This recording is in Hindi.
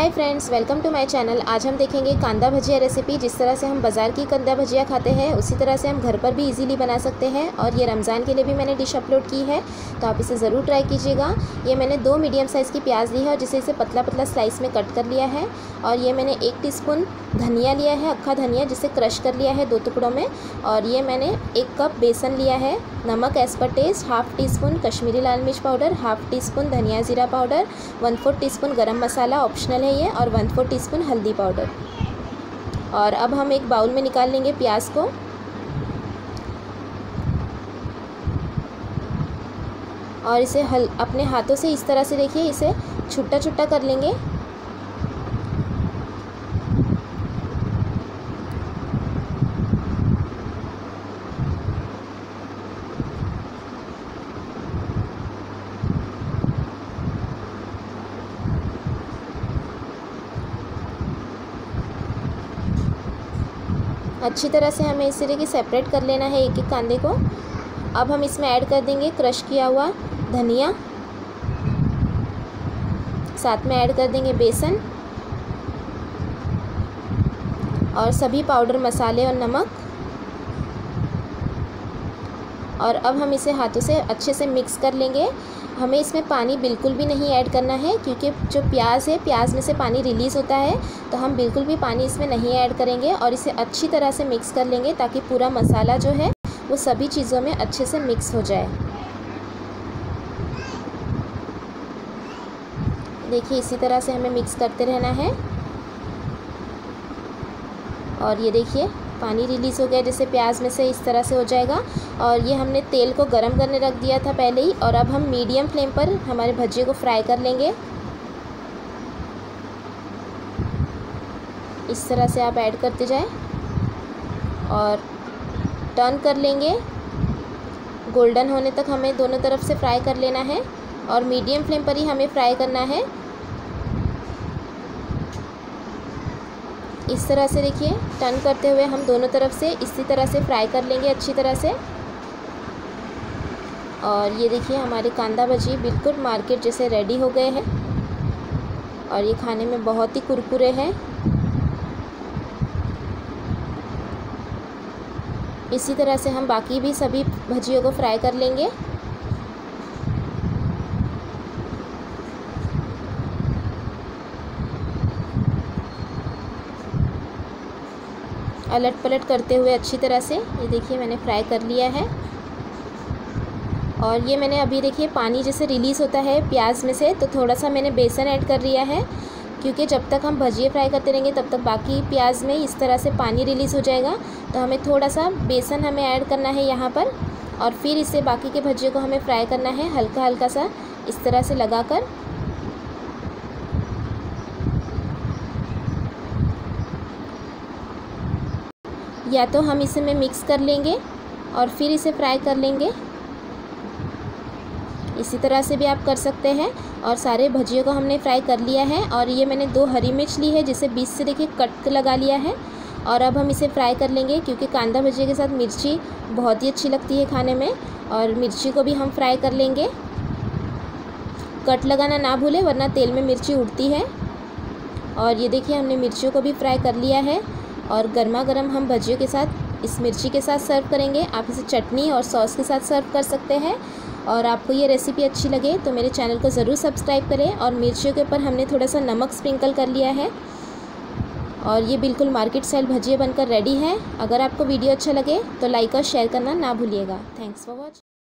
Hi friends, welcome to my channel. आज हम देखेंगे कांदा भजिया रेसिपी। जिस तरह से हम बाज़ार की कांदा भजिया खाते हैं उसी तरह से हम घर पर भी इजीली बना सकते हैं। और ये रमज़ान के लिए भी मैंने डिश अपलोड की है, तो आप इसे ज़रूर ट्राई कीजिएगा। ये मैंने 2 मीडियम साइज़ की प्याज ली है और जिसे इसे पतला पतला स्लाइस में कट कर लिया है। और ये मैंने 1 टीस्पून धनिया लिया है, अक्खा धनिया, जिसे क्रश कर लिया है 2 टुकड़ों में। और ये मैंने 1 कप बेसन लिया है। नमक as per taste, half teaspoon Kashmiri लाल मिर्च पाउडर, हाफ़ टी स्पून धनिया ज़ीरा पाउडर, 1/4 टीस्पून गरम मसाला ऑप्शनल है ये, और 1/4 टीस्पून हल्दी पाउडर। और अब हम एक बाउल में निकाल लेंगे प्याज को। और इसे अपने हाथों से इस तरह से देखिए इसे छुट्टा छुट्टा कर लेंगे। अच्छी तरह से हमें इस तरह की सेपरेट कर लेना है एक एक कांदे को। अब हम इसमें ऐड कर देंगे क्रश किया हुआ धनिया, साथ में ऐड कर देंगे बेसन और सभी पाउडर मसाले और नमक। और अब हम इसे हाथों से अच्छे से मिक्स कर लेंगे। हमें इसमें पानी बिल्कुल भी नहीं ऐड करना है, क्योंकि जो प्याज है, प्याज में से पानी रिलीज़ होता है, तो हम बिल्कुल भी पानी इसमें नहीं ऐड करेंगे। और इसे अच्छी तरह से मिक्स कर लेंगे ताकि पूरा मसाला जो है वो सभी चीज़ों में अच्छे से मिक्स हो जाए। देखिए इसी तरह से हमें मिक्स करते रहना है। और ये देखिए पानी रिलीज़ हो गया, जैसे प्याज में से इस तरह से हो जाएगा। और ये हमने तेल को गरम करने रख दिया था पहले ही। और अब हम मीडियम फ्लेम पर हमारे भजिए को फ्राई कर लेंगे। इस तरह से आप ऐड करते जाएं और टर्न कर लेंगे। गोल्डन होने तक हमें दोनों तरफ से फ्राई कर लेना है और मीडियम फ्लेम पर ही हमें फ्राई करना है। इस तरह से देखिए टर्न करते हुए हम दोनों तरफ से इसी तरह से फ्राई कर लेंगे अच्छी तरह से। और ये देखिए हमारे कांदा भजी बिल्कुल मार्केट जैसे रेडी हो गए हैं और ये खाने में बहुत ही कुरकुरे हैं। इसी तरह से हम बाकी भी सभी भजियों को फ्राई कर लेंगे। अलट पलट करते हुए अच्छी तरह से ये देखिए मैंने फ्राई कर लिया है। और ये मैंने अभी देखिए पानी जैसे रिलीज़ होता है प्याज में से, तो थोड़ा सा मैंने बेसन ऐड कर लिया है, क्योंकि जब तक हम भजिए फ्राई करते रहेंगे तब तक बाकी प्याज में इस तरह से पानी रिलीज़ हो जाएगा। तो हमें थोड़ा सा बेसन हमें ऐड करना है यहाँ पर। और फिर इसे बाकी के भजिए को हमें फ्राई करना है हल्का हल्का सा इस तरह से लगाकर। या तो हम इसे में मिक्स कर लेंगे और फिर इसे फ्राई कर लेंगे। इसी तरह से भी आप कर सकते हैं। और सारे भजियों को हमने फ्राई कर लिया है। और ये मैंने 2 हरी मिर्च ली है, जिसे बीच से देखिए कट लगा लिया है। और अब हम इसे फ्राई कर लेंगे, क्योंकि कांदा भजिया के साथ मिर्ची बहुत ही अच्छी लगती है खाने में। और मिर्ची को भी हम फ्राई कर लेंगे। कट लगाना ना भूलें, वरना तेल में मिर्ची उड़ती है। और ये देखिए हमने मिर्चियों को भी फ्राई कर लिया है। और गर्मा गर्म हम भजियों के साथ इस मिर्ची के साथ सर्व करेंगे। आप इसे चटनी और सॉस के साथ सर्व कर सकते हैं। और आपको ये रेसिपी अच्छी लगे तो मेरे चैनल को ज़रूर सब्सक्राइब करें। और मिर्चियों के ऊपर हमने थोड़ा सा नमक स्प्रिंकल कर लिया है। और ये बिल्कुल मार्केट स्टाइल भजिया बनकर रेडी है। अगर आपको वीडियो अच्छा लगे तो लाइक और शेयर करना ना भूलिएगा। Thanks for watching.